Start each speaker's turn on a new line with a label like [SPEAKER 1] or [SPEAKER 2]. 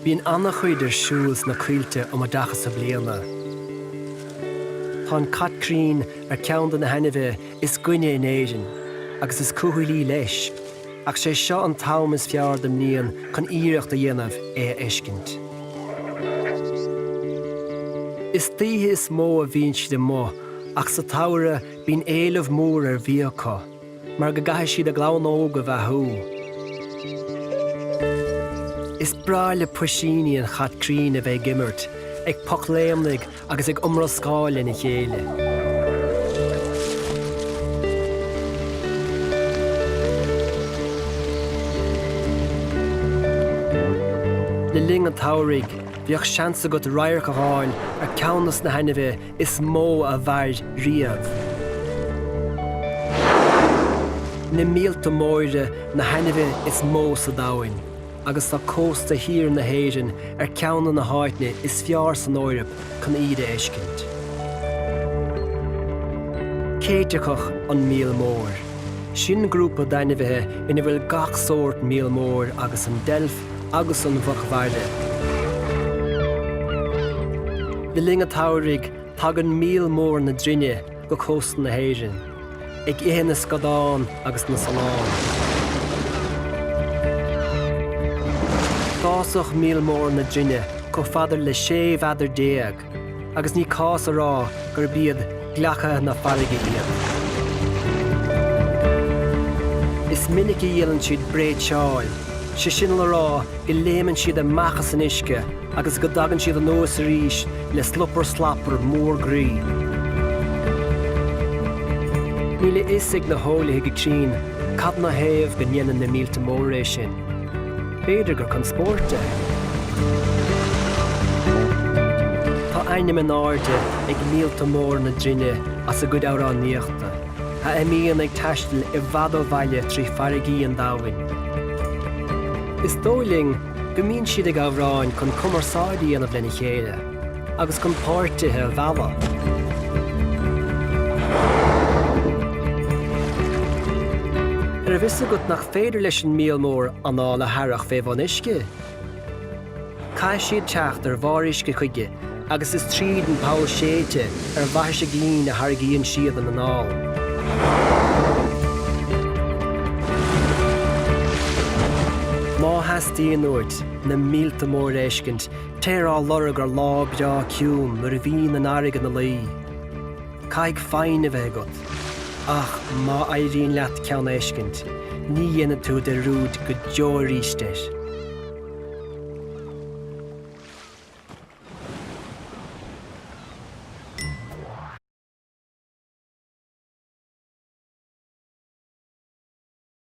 [SPEAKER 1] Bhíonn annach chuidir siúls na cuilte ó dachas sa bliana. Tá crainn ar ceann na hainmhe is gcuine in éideann, agus is cúthailí leis, ach sé seo an tam is fearr dem níon chun íireacht a dhéanamh éiscint. Is títhe is mó a bhíonn siad mó, ach sa táire bíonn éileamh mór ar bhíocha, mar go gcaithfidh siad a glann óga bheith thú. Is bráile puisíní an crainn a bheith gimmert, ag pochléamnig agus ag umra Scoil ina chéile. Le ling an táirigh, bhíoh seansa go rairc a gháil ar ceannas na hainmhe is mó a bhair riamh. Na míolta móra na hainmhe is mó sa dáhain, agus tá cósta hir na héireann ar ceanna na háitne is fearr san Eorp chun iad éiscint. Céiteachach an míol mór. Sin grúpa dainmhe ina bhfuil gach sórt míol mór agus an delf agus an bhachmhaile. Le ling an táirigh tagann míol mór na drinne go cósta na héireann, ag ihe na Scodáin agus na Salán. Cásach míol mór na drinne go fadar le 6 fhadar déag, agus ní cás a rá gur bíad gleacha na farige iad. Is minic i dhéanann siad bréad seáil, sé sin le rá go léimeann siad a machas an uisce agus go dagann siad an nuas a ríis le slupar slapar mór grí. Ní le isig na hólaithe go crainn, cad na thaobh go ndéanann na míolta mór é sin. Beidir gur chun spórte. Tá aine an áirde ag míolta mór na drinne as a gcuid amhránaíochta, a imíonn ag taistil I bhfad ó bhaile trí farigí an dáhain. Is dóling go mbíonn siad ag amhráin chun cumarsáidí anamh lena chéile, agus chun páirtithe bheala. Ar a bhís agat nach féidir leis an míol mór aná le harach fé bhain uisce. Caiith siad teacht ar bhar uisce chuige, agus is tríd an páil séite ar bhaithis a glín a thargaíonn siad an anál. Má heastíon uairt na míolta mór éiscint, téir á lorg ar lá breá ciúm nuair a bhíonn an airg an na lí. Caig féin a bheith agat. Ach, má éiríonn leat ceann éiscint, ní dhéanann tú de rúd go deoir ísteir.